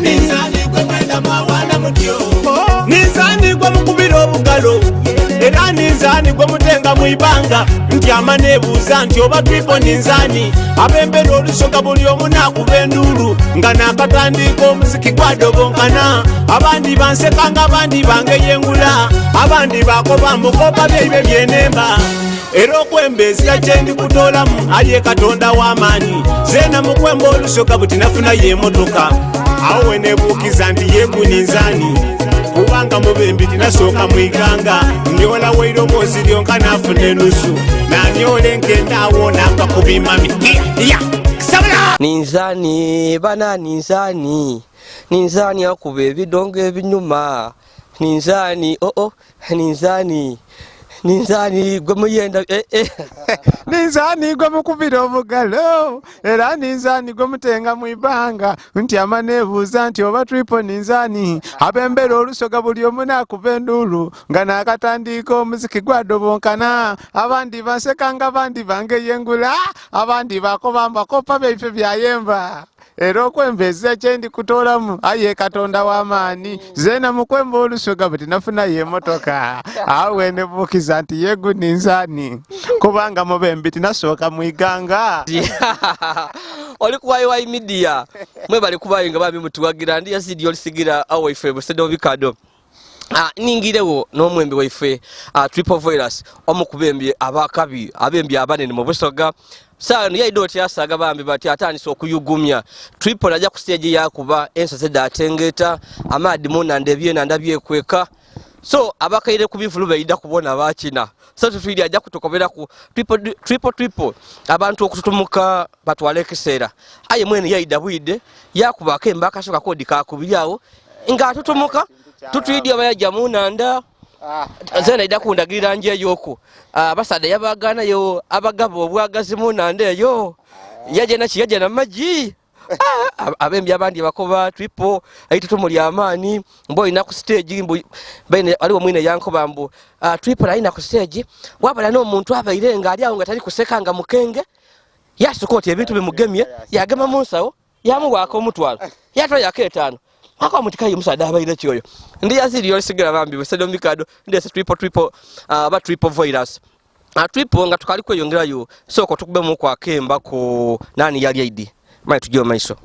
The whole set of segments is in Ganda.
ninzani gwe mwenda mwawana mutyo ninzani gwe mukubira obugalo era ninzani gwe mutenga mwibanga nti amanebuuza nti oba triple ninzani abembera olusoga buli omu nakuba enduulu nga nakatandika omuziki gwadobonkana abandi bansekanga abandi bangeyengula abandi bakoba mukopa byeibe byenemba era okwembezya kyendi kutoolamu aye katonda w'amaanyi zeena mukwemba olusoga buti nafuna yemotoka awo wenebuukiza nti yeguninzani kubanga mubembi tinasooka mwiganga nyola wairo mozi lyonka nafuna enusu nanyola enkendaawo nakakubimami ninzani bana ninzani akuba ebidongo ebinyuma ninzani ninzani gwe muyenda ninzani gwe mukubira obugalo era ninzani gwe mutenga mwibanga nti amanebuuza nti oba triple ninzani abembera olusoga buli omu nakuba enduulu nga nakatandika omuziki gwadobonkana abandi bansekanga abandi bangeyengula abandi bakobamba kopa byaife byayemba era okwembeza kyendi kutoolamu aye katonda w'amaani zeena mukwemba olusoga buti nafuna yemotoka awo wenebuukiza nti yeguninzani kubanga mubembi tinasooka mwiganga oli kuwayo media mwe bali kubayo nga bambi mutuwagira ndi Yazid Yolisigira awaife busedo bikado ningirewo n'omwembe waife triple virus omukubembye abakabi abembye abanene mu busoga sano yaido tyasaga bambi bati atandise okuyugumya triple ajja ku stage yakuba ensoze datengeta amadi munande byenanda byekweka so abakaire kubivulu bayida kubona bakina so tutwidi ajja kutokobera ku triple abantu okututumuka batwale kisera aye mwene yaida bwide yakuba kemba akashoka kodi kakubiryawo nga tutumuka tutwidi abayaja munanda zena ida kundagirira nje yoko basada yabagana yo abagabo obwagazi munande yo yaje na maji abembi abandi bakoba triple aitutumuli amani mbo ina ku stage mbo bene aliwo mwine yanko bambo triple aina ku stage wabala no muntu abairenga ali aho ngatali kusekanga mukenge yasukoti ebintu bimugemye yagema munsawo yamuwako omutwalo yatwa yaketano ako mutikaye musada abaire kyoyo ndi Yazid Yolisigira bambi busedo mikado ndi triple ba triple virus triple nga tukali kweyongerayo soko tukube mu kwa kemba ko nani yali ID mai tujyo maiso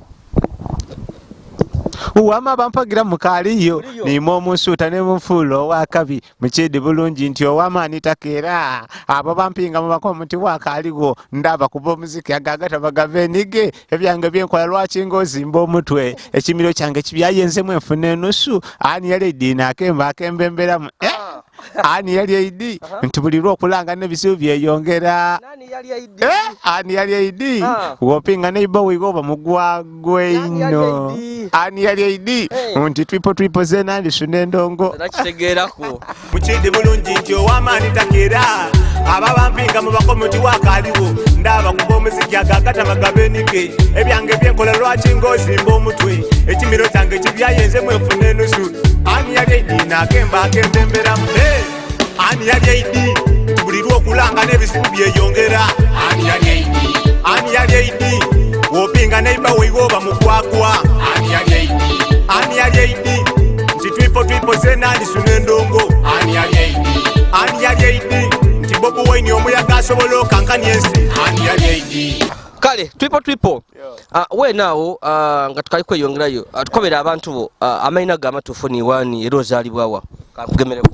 uwama bampagira mukaliyo nimo omusuuta ne mufulo wakabi mukidi bulungi nti owamaani takeera abo bampinga mu bakomuti wakaligo ndaba kuba omuziki agagata bagavenige ebyange byenkola lwaki ngozimba omutwe ekimiro kyange kibyayenzemu enfuna enusu ani yali edina akemba akembemberamu ani yali ID nti buli lwokulanga n'ebizibu byeyongera ani yali ID wopinga neiba wigoba mugwagwe ino ani yali ID nti triple zena ndisune ndongo nakitegerako mukidi bulungi nti owamaani takeera aba bampinga mu bakomuti wakaliwo ndaba kuba omuziki agagata magabenike ebyange byenkola lwaki ngozimba omutwe ekimiro kyange kibyayenzemu enfuna enusu ani yali ID nakemba akembemberamu ani yali ID buli lwokulanga n'ebizibu byeyongera ani yali ID wopinga neiba weigoba mugwagwa ani yali ID nti triple zena ndisune ndongo ani yali ID nti bobu waini omuyaga asobola okankanya ensi ani yali ID kale triple we nawo nga tukali kweyongerayo tukobera abantu bo amaina ga matufu ni wani era ozalibwawa kakugemereko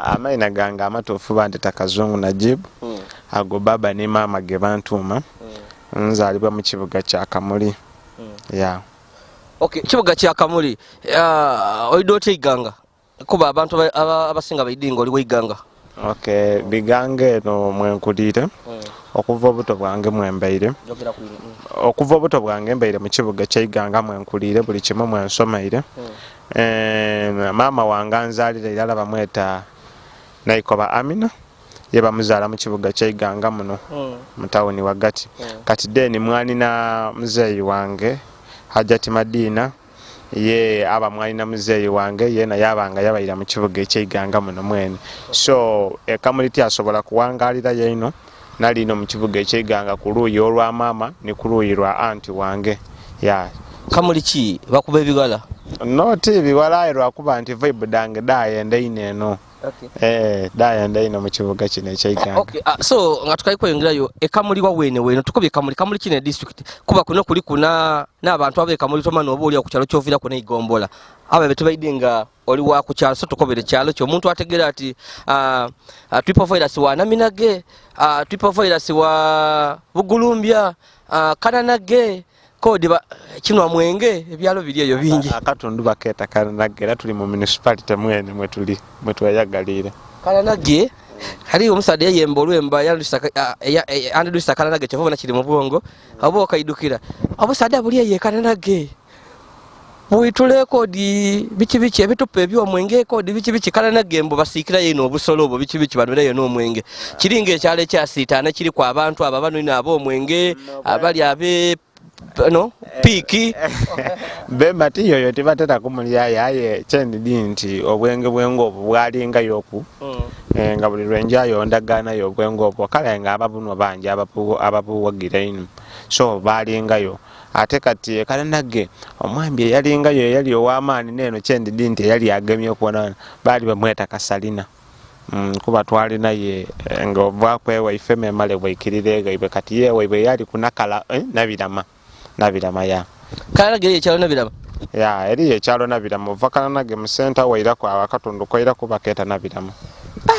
amaina gange amatufu bandeta Kazungu Najibu ago baba ne mama ge bantuma nzalibwa mu kibuga kya Kamuli okay kibuga kya Kamuli oidote iganga kuba abantu abasinga bayidingo oli weiganga okay bigange no mwenkulire okuva obuto bwange mwembeire mu kibuga ky'iganga mwenkulire buli kimu mwensomeire mama wange anzalira era bamweta Naikoba Amina ye bamuzaala mu kibuga ky'iganga muno mu tawuni wagati kati deni mwani na muzeyi wange Hajati Madina ye aba mwani na muzeyi wange yena yabanga yabayira mu kibuga ky'iganga muno mwene so Kamuliti asobola kuwangalira yeino nali no mu kibuga ky'iganga ku luuyi olwa mama ne ku luuyi lwa anti wange Kamuli ki bakuba ebigala no TV walayi lwakuba nti vibe dange dayenda ino. Dayenda ino mu kibuga kino eky'Iganga. So nga tukayikweyongerayo ekamulibwa wene tukobye kamuli kino district kuba kuno kuli kuna n'abantu abekamuli tomana oba oli ku kyalo kyovira kuna igombola aba betubaide nga oli wa ku kyalo so tukobere kyalo kyo omuntu ategera ati triple virus wa naminage triple virus wa bugulumbya kananage kodi kino mwenge ebyalo biri eyo bingi akatundu baketa kananage era tuli mu municipality mwene mwe tweyagalire kananage hari omusade yembo lwemba yandusa kananage kyavona kiri mu bwongo abo kaidukira abo sada buli ye kananage buitule kodi bichi ebitupe ebyo mwenge kodi bichi kananage mbo basikira yeno obusolo obo bichi banure no mwenge kiringe kyale kyasitana kiri kwa abantu aba bano ina abo mwenge abali abe no piki bemati yoyo tibatera kumulya yaye chendi dinti obwenge bwengo obwalinga yoku nga buli lwenjayo ndagana yo bwengo obwo kale nga ababunwa banje ababuwagira ino so balingayo ate kati kananage omwambi yalingayo yali ow'amaani neno chendi dinti yali agemye okuonana bali bamweta Kasalina kuba twalina ye nga obwakwewa ifeme male bwikirire ibe kati yewe ibe yali kunakala nabirama ya kananage ekyalo nabirama ya eri ekyalo nabirama ova kananage mu center waira kwa akatundu koira kuba keta nabirama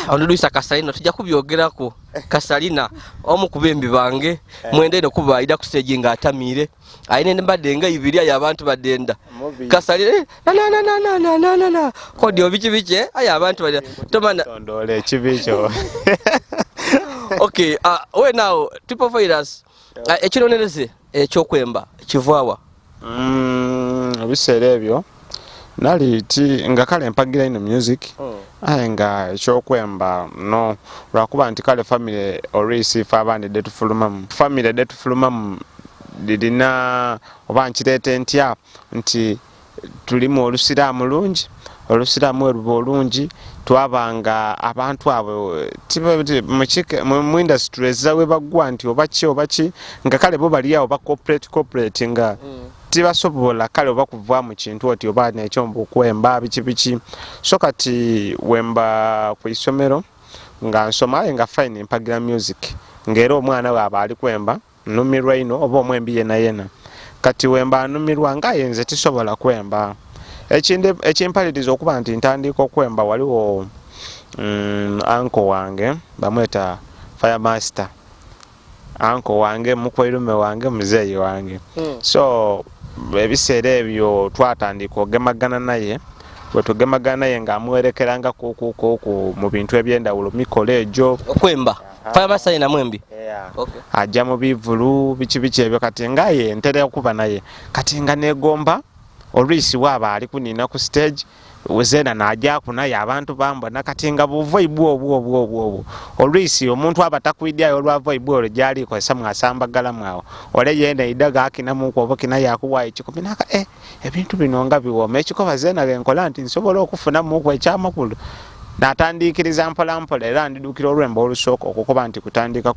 Onduisa Kasalina tujja kubyogerako Kasalina omu kubembi bange mwende no kuba ida ku stage nga atamire ayine mbadde nga ibiri ya abantu badenda Kasalina na kodi obichi aya abantu badenda tomana tondole ekibicho okay we now triple virus ekironereze ekyokwemba kivwawa bisere ebyo naliti nga kale mpagira ino music nga ekyokwemba no lwakuba nti kale family orisi fabandi detu fulumamu family detu fulumamu didina oba nkirete ntya nti tulimu olusiraamu lungi olusiraamu eruba olungi twabanga abantu abo mu industry ezawe bagwa nti oba ki nga kale bo bali awo ba corporate nga tibasobola kale oba kuva mu kintu oti oba n'ekyombo kwemba biki so kati wemba ku isomero nga nsoma nga fine mpagira music ngero omwana we abali kwemba numirwa ino oba omwembi yena kati wemba numirwa nga yenze tisobola kwemba ekimpaliriza okuba nti ntandika okwemba waliwo uncle wange bamweta fire master uncle wange mukwerume wange muzeeyi wange so ebiseera ebyo twatandika ogemagana naye bwetugemagana naye nga amuwerekeranga ku mu bintu ebyendawulo mikolo egyo okwemba fire master na mwembi ajja mu bivulu biki ebyo kati nga ye ntere okuba naye kati nga negomba olwisi waba ali kunina ku stage wezena najja kunaye abantu bambona kati nga buvoibu obwo olwisi omuntu abatakwidya olwavoibu olwo gyali kozesa mwasambagala mwawo ole yenda idaga akina mu kwobo kina yakuwa ekikopi naka ebintu bino nga biwoma ekikoba zena genkola nti nsobola okufuna mu kwo ekyamakulu natandikiriza mpola era ndidukira olwemba olusooka okukuba nti kutandika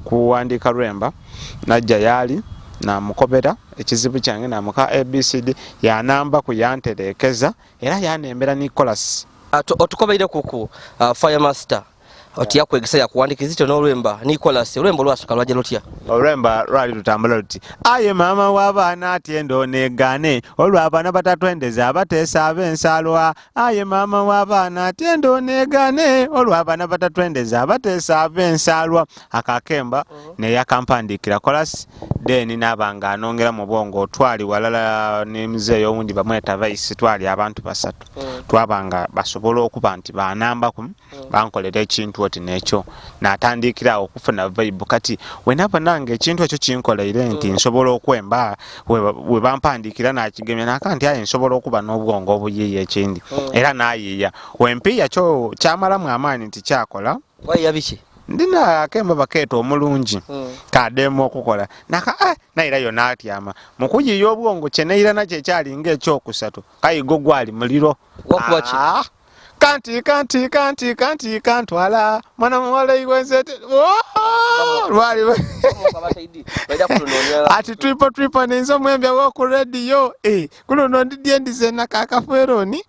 kuwandika lwemba najja yali namukobera ekizibu kyange namuka ABCD yanamba kuyanterekeza era yanembera ni chorus otukobeire kuku fire master oti yakwegesa yakuwandikiza kito n'olwemba ni chorus olwemba lwasuka lwaje lutya olwemba lwali lutambula luti aye mama w'abaana atyendo negane olw'abaana batatwendeza abateesa ab'ensalwa aye mama w'abaana atyendo negane olw'abaana batatwendeza abateesa ab'ensalwa akakemba neyakampandiikira chorus deni nabanga anongera mu bwongo twali walala ne muzeeyi owundi bamweta Vice twali abantu basatu twabanga basobola okuba nti banambaku bankolera ekintu oti nekyo natandikira okufuna vibe kati wenaba nange ekintu ekyo kinkoleire nti nsobola okwemba we bampandikira nakigemya nakanti aye nsobola okuba n'obwongo obuyiiya ekindi era nayiiya wempiya kyo kyamalamu amaani nti kyakola wayiya biki ndina akemba baketo omulungi kademu okukola naka naira yona atyama mukuyiiya obwongo kyeneira nakyo ekyalinga ekyokusatu kayigo gwali muliro wakubachi kanti kantwala mwana muwala iwenzete lwali ati triple ninzo mwembya woku radio kuno ndidye ndizena kakafweroni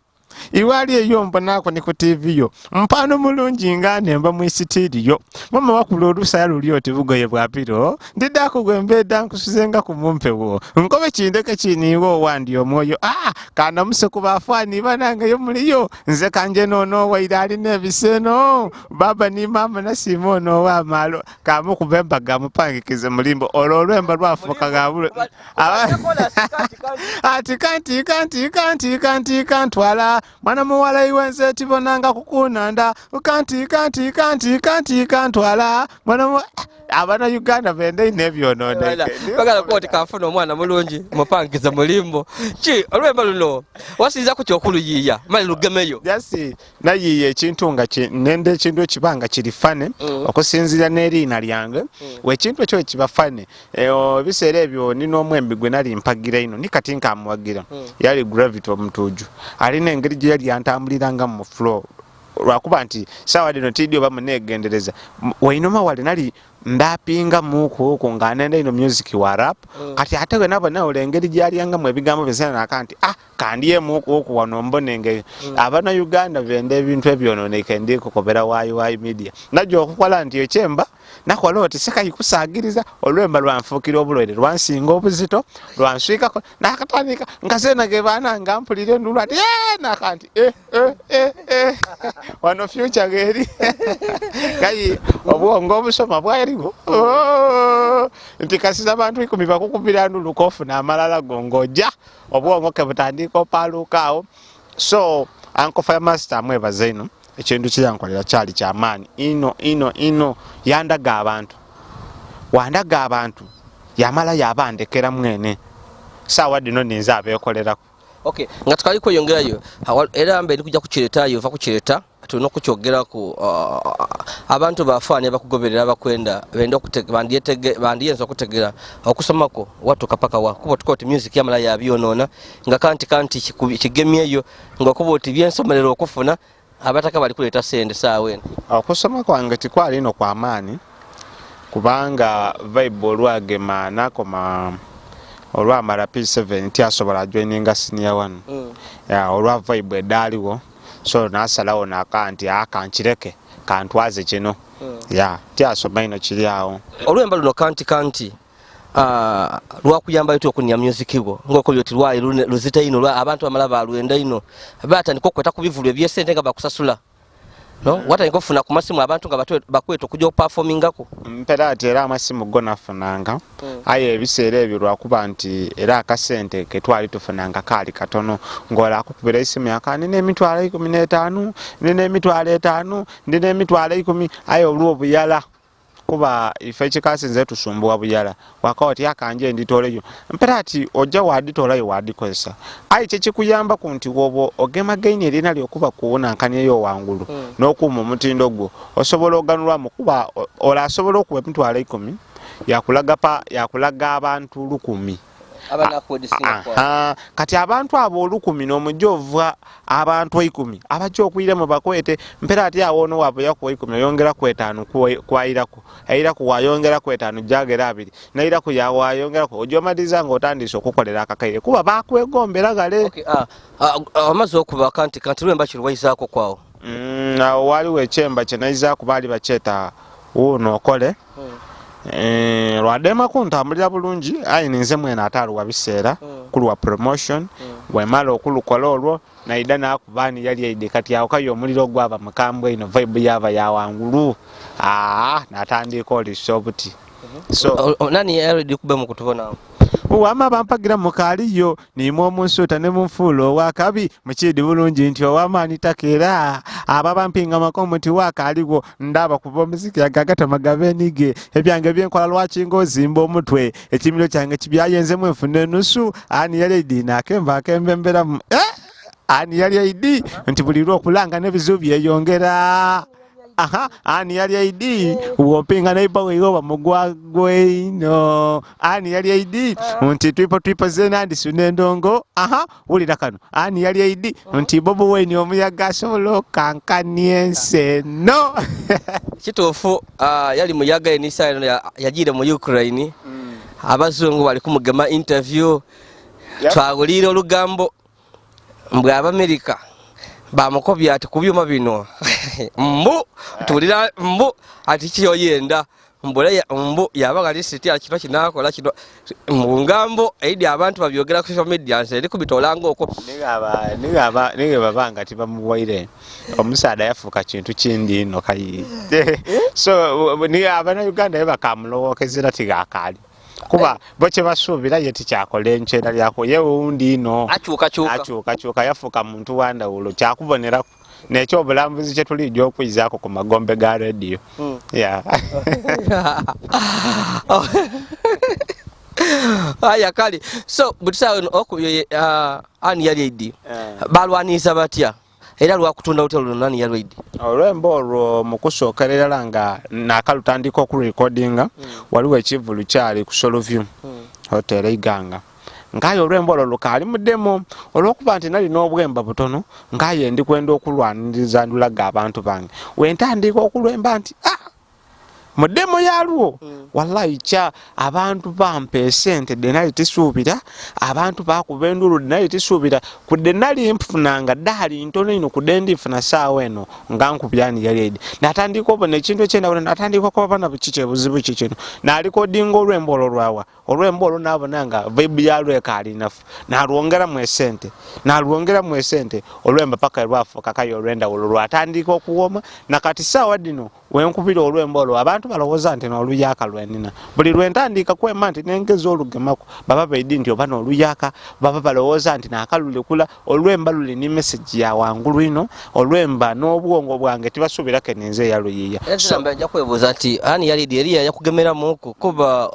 iwali eyo mbonako ni ku TV yo mpano mulungi nga nemba mu studio mama wakula olusaya luli oti bugoye bwa piro ndidako gwembeda nkusuzenga ku mumpewo nkobe kindeke kiniwo wandi omwoyo kana muse kubafani bananga yo muliyo nze kanje nono wairali nebiseno baba ni mama na simono wa malo kamu kubemba gamupangikize mulimbo ololwemba lwafuka gabulo ati kanti kantwala mwana muwala iwenze tibonanga kukunanda kanti kantwala mwana abana Uganda bende inebyononeke bagala koti kafuna omwana mulungi mupangiza mulimbo ki olwemba luno wasiza ku kyokuluyiya mali lugemeyo yasi nayiye ekintu nga nende ekintu ekibanga kiri fane okusinzira n'eriina lyange wekintu ekyo kibafane biseera ebyo nina omwembi gwe nali mpagira ino ni kati nkamuwagira yali gravity omutuju alina engeri gye yali yantambuliranga mu flow lwakuba nti sawa dino tidio bamunegendereza wainoma wali nali ndapinga muku nga nende ino music wa rap kati ate we nabo nawe engeri gyali yanga mu ebigambo bizana nakanti kandiye muku wano mbonenge abana Uganda bende ebintu ebyononeke ndiko kobera wayi media najo okukola nti ekyemba nakola oti sekayikusagiriza olwemba lwanfukira obulwere lwansinga obuzito lwanswika nakatandika nkazena ge bana ngampulire ndulu ati nakanti wano future geri kayi obwongo obusoma bwaliwo nti kasiza abantu 10 bakukubira ndulu kofu na amalala gongoja obwongo ke butandika opalukawo so Uncle Fire Master mwebaze ino ekintu kyankolera kyali kyamaani ino yandaga abantu yamala yabandekera mwene sawa dino ninza abekolerako okay nga tukaliko yongerayo era mbe ndikujja kukiretayo va kukireta tuno kukyogeraku abantu bafanye bakugoberera bakwenda benda bandiyenza kutegera okusomako watu kapaka wa kuba tukoti music yamala yabyonona nga kanti kigemyeyo nga kuba oti byensomerero okufuna abataka bali kuleta sente sawe okusoma kwange tikwali ino kwa amani kubanga vibe olwagema nakoma olwamala P7 tiasobola joininga senior 1 ya olwa vibe edaliwo so nasalawo nakanti akankireke kantwaze kino ya tiasoma ino kiriawo olwemba luno kanti lwakuyamba yuto okunya music bwo ngoko lyoti lwali luzita ino lwa abantu amala balwenda ino batandika okweta kubivulwe byesente nga bakusasula no watandika ofuna ku masimu abantu nga bakweta okujja performingako mpera ati era amasimu gonafunanga aye ebiseera ebyo lwakuba nti era akasente ketwali tufunanga kali katono ngola akukubira isimu yakani n'emitwalo 15 n'emitwalo 5 n'emitwalo 10 aye olwo obuyala kuba ife kikasinze tusumbuwa buyala wakati yakanje nditoleyo mpera ati ojja waditolayo wadikozesa ayi kikuyamba kunti wobo ogema gaini erina lyokuba kuona nkaniyo wangulu n'okuma omutindo gwo osobola oganulwamu kuba olasobola okuba emitwalo 10 yakulaga abantu 10 kati abantu abo 10 n'omujova abantu 10 abacho okuyiremo bakwete mpera ati awono wabo yako 10 yongera ku 5 kwairako airako wayongera ku 5 jagera 2 naira ku yawo wayongera ko ojomadiza ngo otandise okukolera akakaire kuba bakwegombera gale amazo okuba kanti lwemba kirwaizako kwawo waliwo ekyemba kyenaiza kubali bacheta Wuno okole lwadema kuntambulira bulungi ayininze mwena atalu wabiseera kulwa promotion wemala okulukola olwo naida nakubani yali yaide kati yawo kayo omuliro gwaba mukambwe ino vibe yava yawangulu natandika olisobuti so nani yaridi kube mu kutubona Wama bampagira mukaliyo nimwo omunsuta ne mumfulo wakabi mukidi bulungi nti owamani takera ababampinga makomuti wakaliwo ndaba kuva muziki yagagata magabenige ebyange byenkola lwaki ngozimba omutwe ekimiro kyange kibyayenze mwenfune nusu ani yali dina kemba kembembera ani yali idi nti bulirwa okulanga nebizu byeyongera aha ani yali ID wopinga naiba weyoba mugwagweino ani yali ID nti triple zenandi sunendongo aha ulira kano ani yali ID nti Bobo Wine omuyaga solo kankaniense no kituufu yali muyaga enisa yagire mu Ukraine abazungu bali kumugema interview twawulira olugambo mbwe Abamerika bamukobya ati ku byuma bino mbu tulira mbu ati kiyoyenda mbu yabaga lisiti akino kinakola kino mu ngambo edi abantu babyogera ku social media nse kubitolanga okwo niga babanga tibamuwaire omusaada yafuka kintu kindi no kayi so niga abana Uganda bakamulowokezera tigakali kuba boche basubira yeti kyakole enchera lyako yewe undi no achuka yafuka muntu wanda ulo kyakubonera nekyo obulambuzi kye tulijjo okwizaako ku magombe ga radio yeah aya kali so butisawo okuyo ani yali idi balwaniza batya era lwakutunda utelo nani yali idi olwembo olwo mukusookerera langa nakalutandika oku recordinga waliwo ekivulu kyali ku Soloview hotel iganga ngayo olwembo olwo lukali mu demo olwokuba nti nali n'obwemba butono ngaye ndi kwenda okulwaniriza ndulaga abantu bange wentandika okulwemba nti mu demo yalwo wallahi cha abantu bampe sente denali tisubira abantu bakubendulu denali tisubira kudenali mfunanga dali ntono ino kudendi funa sawa eno nganku byani yaledi natandika obone kintu kyenda bona natandika ko bana bukiche buzibu kikino naliko dingo olwembolo lwawa olwembolo nabonanga vibe yalwo ekali nafu nalwongera mu sente olwemba paka lwafu kakayo olwenda olwatandika okuwoma nakati sawa dino wenkubira olwembolo abantu balowoza nti n'oluyaka lwenina buli lwentandika kwema nti nengeza olugemako baba baidi nti oba n'oluyaka baba balowooza nti nakalule kula olwemba luli ni message ya wangulu ino olwemba n'obwongo bwange tibasubirako enenze yaluyiya so mbaja kwebuuza ati ani yali eriya yakugemera muku kuba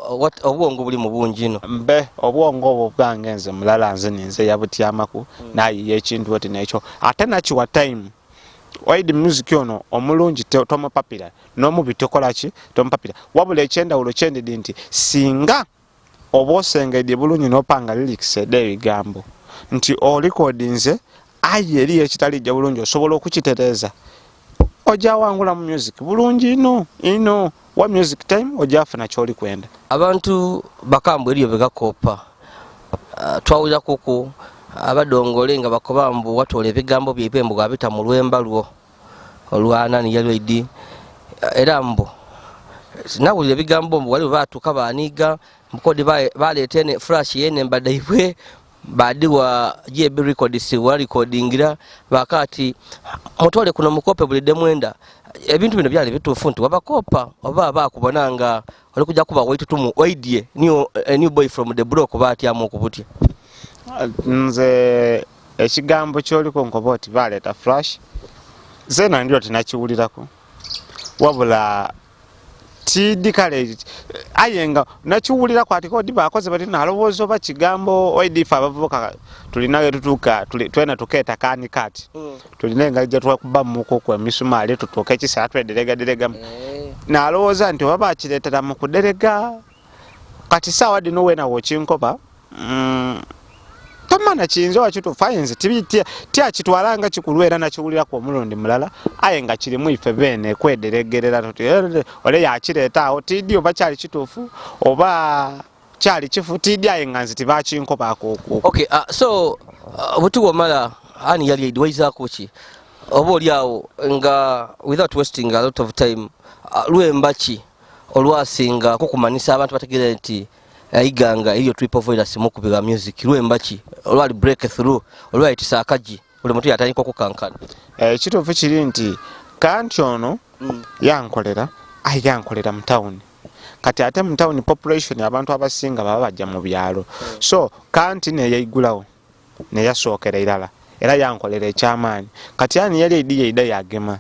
obwongo buli mu bungi ino mbe obwongo obwo bwange nze mulala nze nenze yabutyamaku nayiya ekintu oti nekyo ate nakiwa time Wide music ono omulungi tomo papira no mubitokola ki tomo papira wabule chenda ulo chende dinti singa obosengedde bulungi no panga lyrics ede bigambo nti o recordinze ayeri ekitali jja bulungi osobola okukitereza oja wangula mu music bulungi ino wa music time oja afuna kyoli kwenda abantu bakambwe eriyo begakopa twawuza kuku abadongole nga bakobambu watole ebigambo byebembo gabita mu lwemba lwo olwana ni yalwe idi era mbo sinawulira ebigambo mbu wali batuka baniga mukodi baletene flash yene mbadaibwe badiwa JB records wa recordingira bakati mutole kuno mukope bulide mwenda ebintu bino byali bituufu nti wabakopa oba bakubonanga oli kujja kuba waitutumu oidie new boy from the block batyamu okubutya nze ekigambo kyoliko nkoboti baleta flash zena ndio tinakiwulirako wabula TD kale ayenga nakiwulira kwati kodi bakoze bati nalowozo ba kigambo oidifa abavuka tulinayo tutuka twena tuketa kani kati tulinenga je twakuba muko kwa misumali tutoke kisa twedelega nalowoza nti baba kiretera mu kuderega kati sawa dino wena wokinkoba tomana kinzo wakitu fines tia kitwalanga kikulwera na kiwulira ko mulundi mulala ayenga kiri mu ife bene kwederegerera tuti ole yakireta aho TD oba kyali kitufu oba kyali kifu TD ayenga nziti bakinko bako okay so butugo mala ani yali idwaiza kuchi obo lyawo nga without wasting a lot of time lwembachi olwasinga kukumanisa abantu bategere nti iganga iyo triple virus mukubiga music lwembachi olwali breakthrough olwali tisakaji ule mutu yatanyiko kukankana kitufu kiri nti kanti ono yankolera ayankolera mu town kati ate mu town population abantu abasinga baba bajja mu byalo so kanti ne yayigulawo ne yasookera irala era yankolera ekyamaanyi kati ani yali ediye ida yagema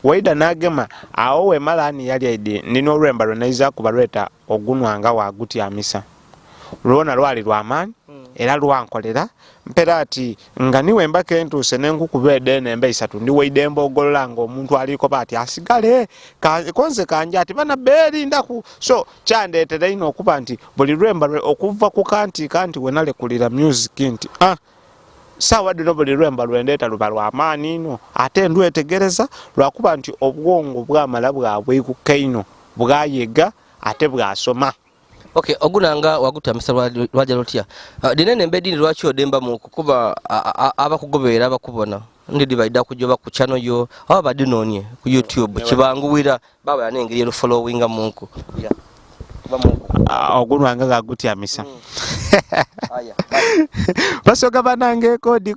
waida nagema awo we malani yali edi nino olwemba lwenaiza kubalweta ogunwanga waguti amisa lwona lwali lwamaanyi era lwankolera mpera ati nga niwe mbaka entuuse nenkukuba edene emba 3 ndiweide embogolola ng'omuntu aliko bati asigale konze kanja ati bana beerindaku so kyandeetera ino okuba nti buli lwemba okuva ku kanti wenalekulira music nti sawa dino buli lwemba lwendeeta luba lw'amaani ino ate ndwetegereza lwakuba nti obwongo bwamala bwabwekuka ino bwayega ate bwasoma. Okay, ogunanga wagutamisa lwaja lotya dinene mbedini lwaki odemba mu kukuba abakugoberera abakubona ndidi baida kujoba ku channel yo aba badinonye ku YouTube kibanguwira baba yanengeri ero following munku yeah ogunanga gagutyamisa basoka banange kodi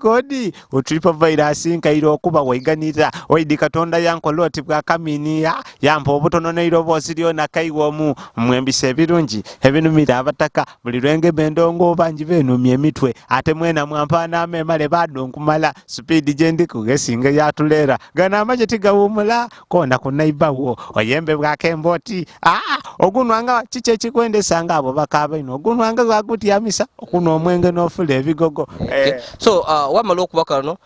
triple virus nkairo okuba waiganira oidi katonda yankoloti bwa kaminiya yampa obutono neiro bosiriyo nakaiwomu mwembise ebirungi ebinumira abataka buli lwenge bendongo banji benumye emitwe ate mwena mwampana amemale badonkumala speed jendi kugesinga yatulera gana amaje tigawumula kona kunaibawo oyembe bwa kemboti ogunwanga chiche chikwendesanga abo bakaba ino ogunwanga gagutyamisa okuno omwenge nofule ebigogo so wamala okubaka no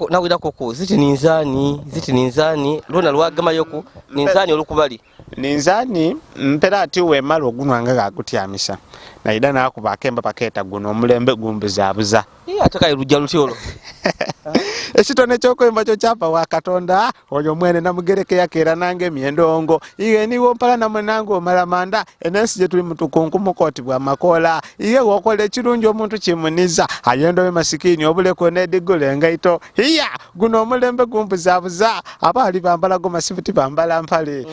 nawidako ku ziti ninzani lona lwagama yoku ninzani olukubali ninzani mpera ati wemala ogunwanga gagutyamisa naida nakuba akemba paketa guno omulembe gumbuzabuza atakaye lujja lutyolo ekitone kyokwemba kyo kyapa wa katonda oyo mwene namugereke yakera nange myendongo iye niwo mpala namwe nange omalamanda enensi gye tuli mutukunkumukoti bwa makola iye wokola ekirungi omuntu kimuniza ayendo be masikini obuleko nedigula engaito iya guno omulembe gumbuzabuza abaali bambala go masifuti bambala mpale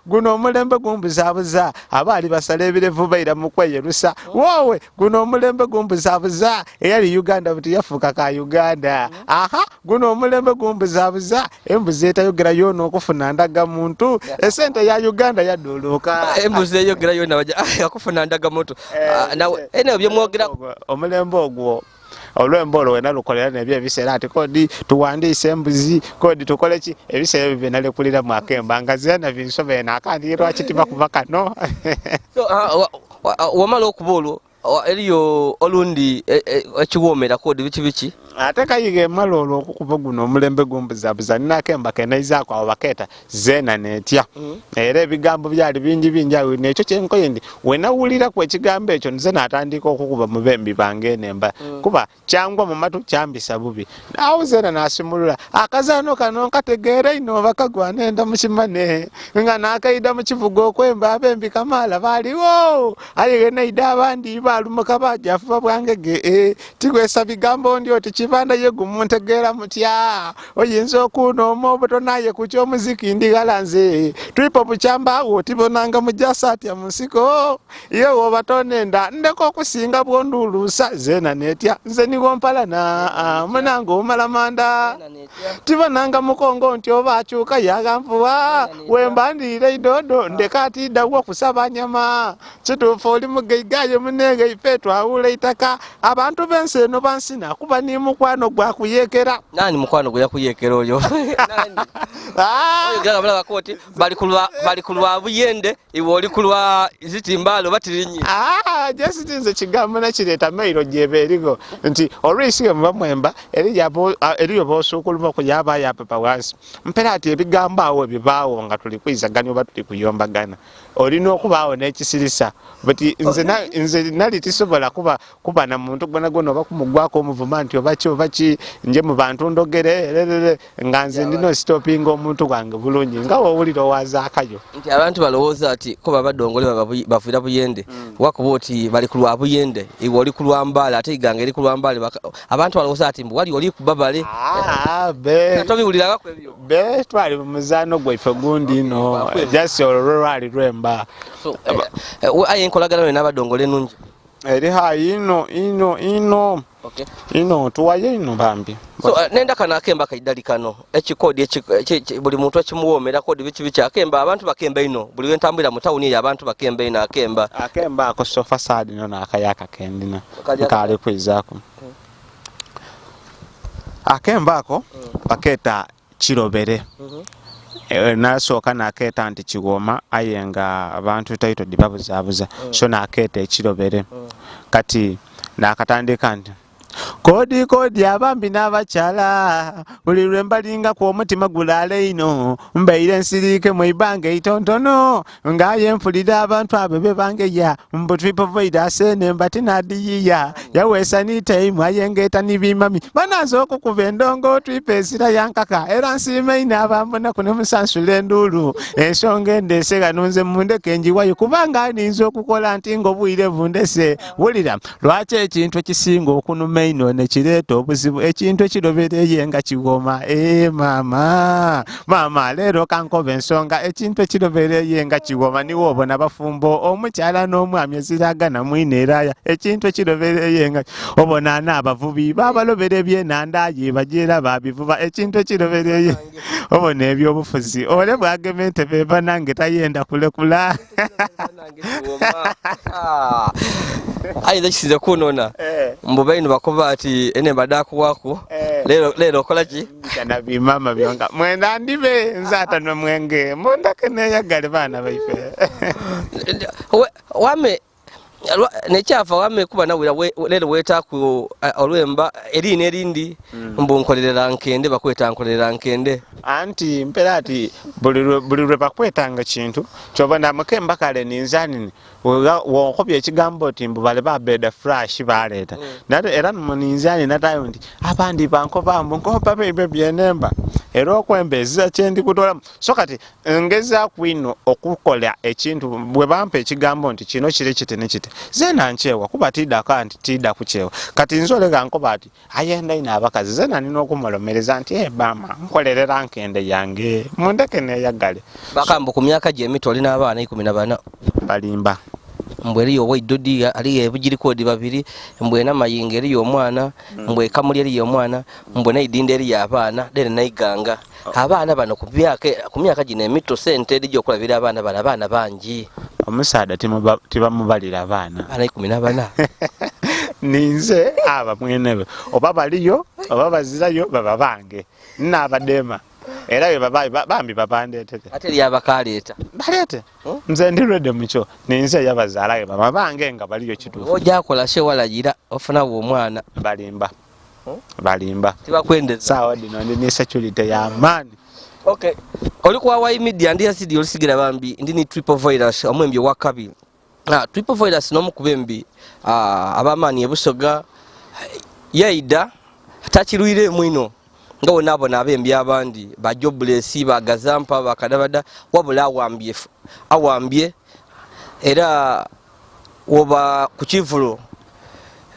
guno omulembe gumbuzabuza abaali basala ebirevu baira mukweyerusa wowe guno omulembe gumbuzabuza eyali Uganda buti yafuka ka Uganda guno omulembe gumbuzabuza embuzi etayogera yono okufuna ndaga muntu esente ya Uganda yaduluka embuzi eyogera yona baja akufuna ndaga muntu nawe ene byomwogera omulembe ogwo olwembolo wena lukolera nebyo ebiseera ati kodi tuwandiise embuzi kodi tukoleki ebiseera ebyo nalekulira mu akemba ngazina binsobena akandi lwakitima kuva kano so wamala okubolo eliyo olundi ekiwomera kodi bichi ate kayige malolo okukuba guno omulembe gumbuzabuza ninakemba kenaizaako abo baketa zena netya era ebigambo byali bingi awo nekyo kyenkoye ndi wenawulira ku ekigambo ekyo nze natandika okukuba mu bembi bange nemba kuba kyangwa mu matu kyambisa bubi awo zena nasimulula akazaano kano nkategeera ino bakagwana enda mukimane nga nakaida mu kivugo okwemba abembi kamala baaliwo ayige naida abandi balumuka bajafuba bwangege tigwesa bigambo ndio tikibanda ye gumuntegeera mutya oyinza okunooma obutonaye ku kyomuziki ndigalanze triple bukyamba awo tibonanga mujasa atya musiko ye wobatonenda ndeko okusinga bwondulusa zena netya nze niwo mpalana munango omalamanda tibonanga mukongo nti obakyuka yagampuwa wembandire idodo ndekati dawo kusaba nyama kituufu oli mugeigaye munenge ife twawula itaka abantu bensi eno bansina kuba ni mukwano gwakuyekera nani mukwano gwakuyekera oyo nani oyo gala bakoti bali kulwa buyende iwe oli kulwa zitimbalo batirinyi just nze kigambo nakireta mailo gyeberigo nti olwisiye mubamwemba eriyo bosukuluma kuyaba yapapa wansi mpera ati ebigambo awo bibaawo nga tuli kwizaganya oba tuli kuyombagana olina okubaawo n'ekisirisa buti nze nali tisobola kuba na muntu gwona oba kumugwako omuvuma nti obaki nje mu bantu ndogere nga nze ndino stopping omuntu gwange bulungi nga wowulira owazaakayo nti abantu balowooza ati ko babadongole bavuira buyende wakuba oti bali kulwa buyende iwe oli kulwa mbala ate iganga eri kulwa mbala abantu balowooza ati wali oli kubabale tobiwulirako ebyo be twali mu muzaano gwaife gundi ino just olwali lwemba aye nkolagana n'abadongole nungi eri ino okay ino tuwaye ino bambi so nenda kana akemba kaidali kano ekikodi buli muntu akimuwomera kodi bichi akemba abantu bakemba ino buli wentambira mu tawuni ya abantu bakemba ino akemba ako sofa side ino nakayaka kendina kale kwizako akemba ako paketa kirobere nasooka naketa nti kigoma ayenga abantu taito dibabuzabuza so naketa ekirobere kati n'akatandika nti kodi kodi abambi n'abakyala buli lwe mbalinga ku omutima gulaale ino mbaire nsiriike mu ibanga itontono ng'aye mpulira abantu abo be bangeya mbu triple virus ene mbati n'adiyiya yaweesa niitaimu ayengeeta nibimami bananze okukuba endongo tripe esira yankaka era nsiima ine abambonaku ne musansula enduulu ensonga endeese ganunze mundeke njiwayo kubanga aninza okukola nti ng'obwire bundese wulira lwaki ekintu ekisinga okunuma ino nekireeta obuzibu ekintu ekirobereye nga kiwoma maama leero kankoba ensonga ekintu ekirobereye nga kiwoma niwo obona bafumbo omukyala n'omwami eziragana mwine eraya ekintu ekirobereye nga obona n'abavubi babalobera ebyenandaye bajeera babivuba ekintu ekirobereye obona ebyobufuzi ole bwagema entebe eva nange tayenda kulekula ayinza kisize kunona mbubaino bakoba ati ene badakuwako lero okola ki kana bimama byonga mwenda ndibe nzata no mwenge mondake neyagale bana baife wame nekyafa wame kuba nawira lero wetaku olwemba erine erindi mbu nkolerera nkende bakweta nkolerera nkende anti mpera ati buli lwe bakwetanga kintu kyobona mukemba kale ninzanini wonkobya ekigambo ti mbu bale babeda flash baleeta era muninzani natayo nti abandi bankobambu nkopa bebe byenemba era okwembeza kyendi kutola so kati ngeza kwino okukola ekintu bwe bampa ekigambo nti kino kiri kite ne kite zena nchewa kuba tida kanti tida kuchewa kati nzole gankoba ati ayenda ina abakazi zena nino okumolomereza nti bama nkolerera nkende yange mundeke ne yagale bakambu ku myaka gye emito olina abaana 14 balimba mbwe eriyo waidodi aliye ebugiri kodi babiri mbwe namayinga eriyo omwana mbwe kamuli eriyo omwana mbwe naidinde eriyo abaana dene naiganga abaana bano ku myaka gino emito sente eri gyokulabira abaana bangi omusaada tibamubalira abaana 14 ninze aba mwenebe oba baliyo oba bazirayo baba bange n'abadema era yo bambi babandetete ate lyabakaleeta balete nze ndirwedde mukyo ninze yabazaalayo baba bange nga baliyo kituufu ojakola she walagira ofuna omwana balimba tibakwendeza sawa dino ndi security ya maani okay olikuwa wa media ndi Yazid Yolisigira bambi ndi ni triple virus omwembi wakabi triple virus nomukubembi abamani ebusoga yaida takiruire mwino ngawo nabo nabembi abandi ba jobless bagazampa bakadabada wabula awambye era oba kukivulo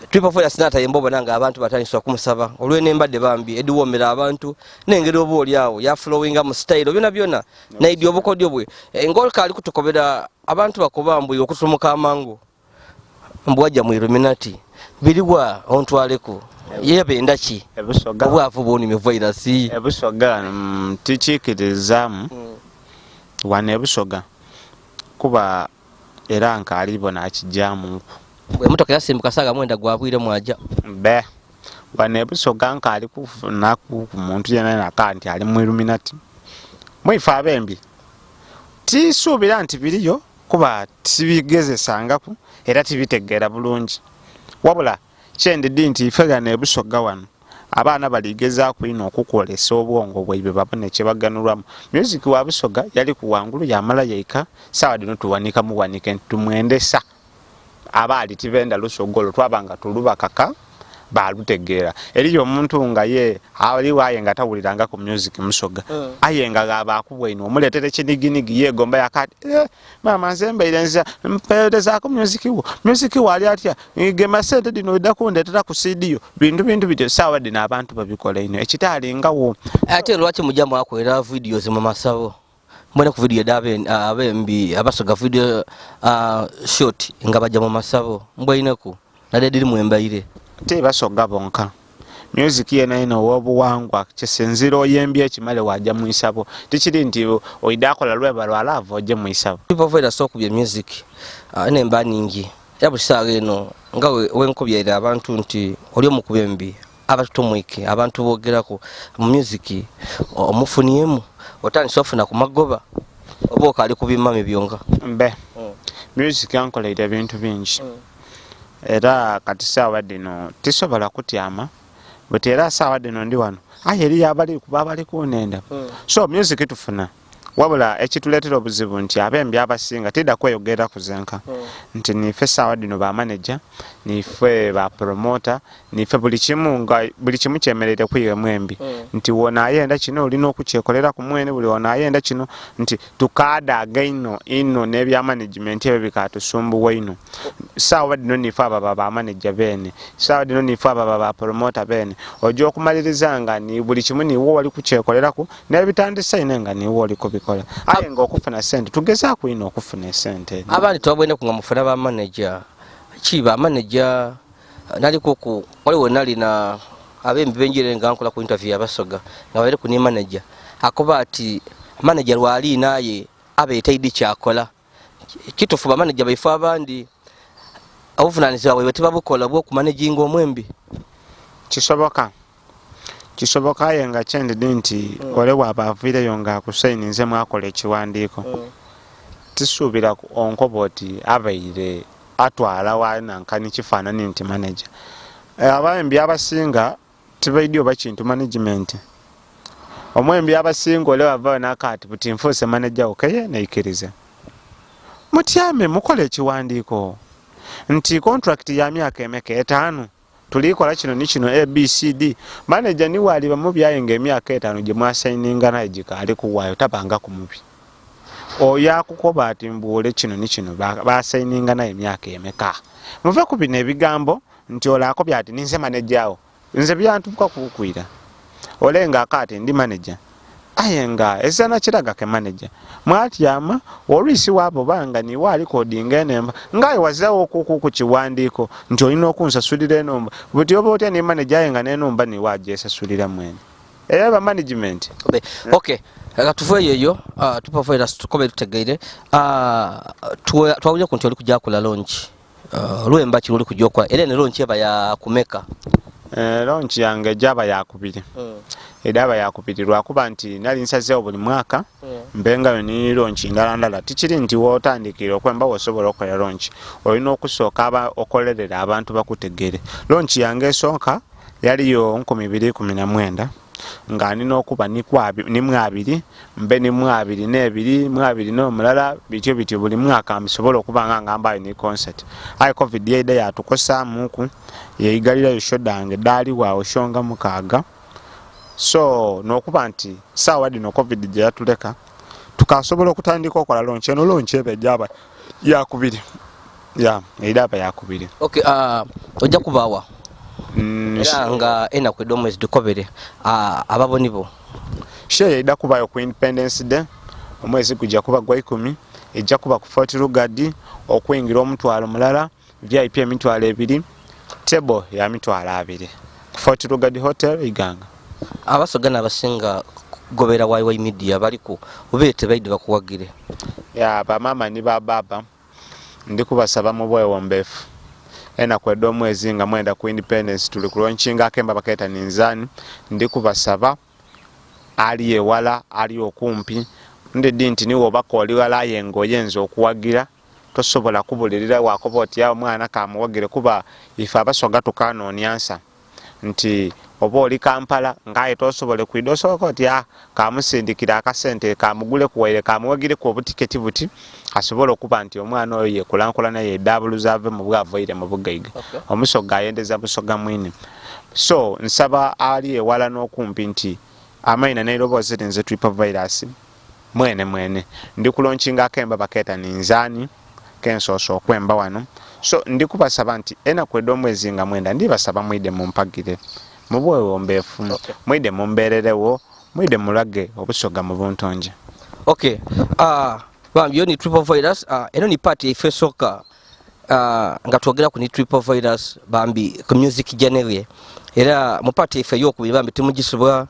triple virus nata yembobo nanga abantu batanyiswa kumusaba olwene mbadde bambi ediwomera abantu nengero obo olyawo ya flowing mu style byona na idi obukodyo bwe ngolka ali kutukobera abantu bakobambwe okutumuka amango mbwaja mu Illuminati biliwa ontwaleko yebe ndaki ebusoga obwavu boni me virus ebusoga tichikirizamu wane ebusoga kuba era nka alibona akijamu bwe mutoka yasimbuka saga mwenda gwabwire mwaja be wane ebusoga nka ali kufuna ku muntu yena nakanti ali mu Illuminati mwifa abembi tisubira nti biliyo kuba tibigezesangako era tibitegera bulungi wabula kyende dinti ifega ne busoga wano abaana baligeza kwino okukolesa obwongo bwaibe babone kyebaganulwamu music wa busoga yali kuwangulu yamala yaika sawa dino tuwanika muwanike tumwendesa abali tibenda lusogolo twabanga tuluba kaka balutegeera eriyo omuntu nga ye ali waye nga tawuliranga ku music musoga ayenga abakubwe ino omuletere kiniginigi yegomba yakati mama nzembe irenza mpeleza ku music wali atya igema sente dino dakunde tata ku CD bintu bite sawa dina abantu babikola ino ekitali ngawo ate lwaki mujamu akwera videos mu masabo mbona ku video dabe abembi abasoga video short nga bajja mu masabo mbwaineku nade diri mwembaire tebasoga bonka music yena ino wobuwangwa kisenziro yembye ekimale wajja mu isabo tikiri nti oidakola lweba lwalava oje mu isabo people voida sokubye music nemba ningi yabusaga eno nga wenkobyera abantu nti oli omukubembi abatumwike abantu bogerako mu music omufuniemu otandise ofuna ku magoba oboka ali kubimame byonga mbe music yankoleera ebintu bingi era kati saawa dino tisobola kutyama buti era saawa dino ndi wano aye eriyo abali kuba bali kunenda so music tufuna wabula ekituleetera obuzibu nti abembi abasinga tidda kweyogera kuzenka nti nife saawa dino ba manager nife ba promoter nife buli kimu kyemerere kuyiga mwembi nti wona ayenda kino olina okukyekolera ku mwene buli wona ayenda kino nti tukaadaaga ino n'ebya management ebyo bikatusumbuwa ino saawa dino nife aba ba manager bene saawa dino nife aba ba promoter bene ojja okumaliriza nga ni buli kimu niwo wali kukyekoleraku n'ebitandisa ine nga niwo oli kubikola aye nga okufuna sente tugezaako ino okufuna sente abandi tobwene kunga mufuna ba manager chiba manager nalikuku waliwo nalina abembi benjire nga nkola ku interview abasoga nga bali ku ni manager akoba ati manager wali naye abeetaidi kyakola kitufu ba manager baifa abandi obuvunaniza bwe tibabukola bwo ku managing omwembi kisoboka aye nga kyendidi nti olewa abaviireyo nga akusayininze mwakola ekiwandiiko tisuubira onkoba oti abaire atwala wanankani kifaanani nti manager abembi abasinga tibaidi oba kintu management omwembi abasinga olewa vaayo nakati buti nfuuse manager okeye naikiriza mutyame mukola ekiwandiiko nti contract ya myaka emeka 5 tulikola kino ni kino ABCD manager ni wali bamu byayenga emyaka 5 gye mwasayininga naye gikaali kuwaayo tabanga ku mubi oya kukoba ati mbuule kino ni kino basayininga naye emyaka emeka muve ku bino ebigambo nti olaako byati ninze manager awo nze byantuuka kukwira olenga akati ndi manager ayenga esana kiraga ke manager mwatyama olwisi wabo banga ni wali kodinga enemba ngaye wazawo ku kiwandiiko nti olina okunsasulira enomba buti oba otya ni manager ayenga n'enomba ni waje esasulira mwene eba management okay tuvuye eyo tupavera tukobe tutegeire twawulira ku nti oli kujja kula launch lwemba kiri oli kujja okola era ne launch eba ya kumeka launch yange jaba yakubiri edaba yakubiri lwakuba nti nali nsazeewo buli mwaka mbengayo ni launch ndala tikiri nti wootandikira okwemba wosobola okukola launch olina okusooka okolerera abantu bakutegere launch yange esooka yaliyo 2019 nga nina okuba ni mwabiri mbe ni mwabiri n'ebiri mwabiri n'omulala bityo buli mwaka mbisobola okuba nga mbayo ni concert aye covid yaida yatukosaamuku yeyigalirayo shodange daali waawo shonga mukaaga so n'okuba nti saawa dino covid gye yatuleka tukasobola okutandika okola launch eno launch ebe gyaba yakubiri eidaba yakubiri okay ojja kubaawa era nga enaku omwezi tukobere ababonibo sheye ida kubayo ku Independence Day omwezi gujja kuba gwa 10 ejja kuba ku Fort Rugadi okwingira omutwalo mulala VIP emitwalo 2 table ya mitwalo 2 ku Fort Rugadi Hotel Iganga abasogana abasinga gobera wayi media baliku ubete baidi bakuwagire ya bamama ni baba ndikubasaba mu bwewombefu ena kwedo mwezi nga mwenda ku Independence tuli kulaunchinga akemba baketa ninzani ndikubasaba ali ewala ali okumpi ndidi nti niwo bakoli wala yengo yenzo okuwagira tosobola kubulirira wakoboti ya mwana kamuwagire kuba ifa abasoga tukano onyansa nti oba oli Kampala ngaye tosobole kuidoso koti kamusindikira akasente kamugule kuwaire kamuwagire ku obutiketi buti asobola okuba nti omwana oyo yekulankola naye double ave mu bwavoire mu bugaiga omusoga ayendeza busoga mwini so nsaba ali ewala n'okumpi nti amaina nairobozi nze triple virus mwene ndi kulaunchinga akemba baketa ninzani kensoso okwemba wano so ndikubasaba nti ena kwedo mwezi nga mwenda ndibasaba mwide mumpagire mubwewombefu mwide mumbererewo mwide mulage obusoga mu buntonje okay bambi ni triple virus eno ni party ife soka nga twogera ku ni triple virus bambi ku music genre era mu party ife yo kubi bambi timugisubwa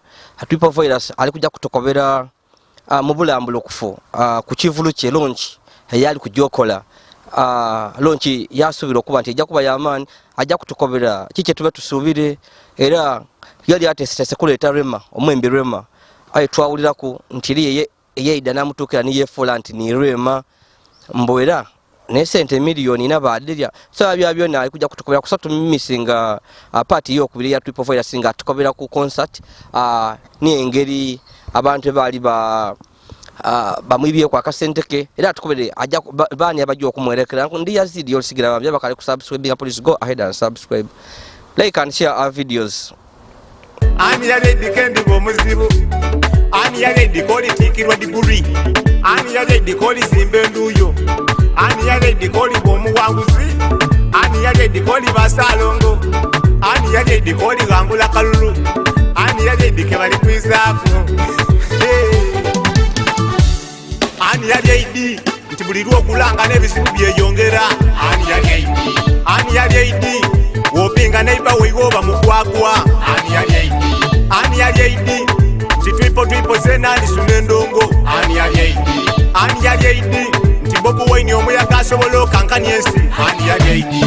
triple virus ali kujja kutokobera mu bulambulo kufu ku kivulu kye launch yali kujokola launch yasubira okuba nti ejja kuba yaman ajja kutukobera kike tube tusubire era yali atesese kuleta rema omwembi rema ayi twawulira ku ntiri ye ida namutukira ni yefola nti ni rema mboera ne sente miliyoni nabadirya so byona alikuja kutukobera kusatu misinga party yo kubiri ya Triple Virus singa tukobera ku concert ni engeri abantu bali bamwibye kwa kasenteke era tukobere ajja bani abajja okumwerekera ndi Yazid Yolisigira babya bakali ku subscribe please go ahead and subscribe, like and share our videos. Ani yale dikendi bomuzibu, ani yale dikoli tikirwa diguri, ani yale dikoli zimbe nduyo, ani yale dikoli bomuwanguzi, ani yale dikoli basalongo, ani yale dikoli gangula kalulu, ani yale dikebali kwizaku. Ani yale idi ntibulirwa okulanga n'ebizibu byeyongera, ani yale idi, ani yale idi wopinga neiba weigoba mukwakwa, ani yale idi, ani yale idi triple zena lisumendongo, ani yale idi, ani yale idi ntibobu waini omuyaga asobola okankanya ensi, ani yale idi.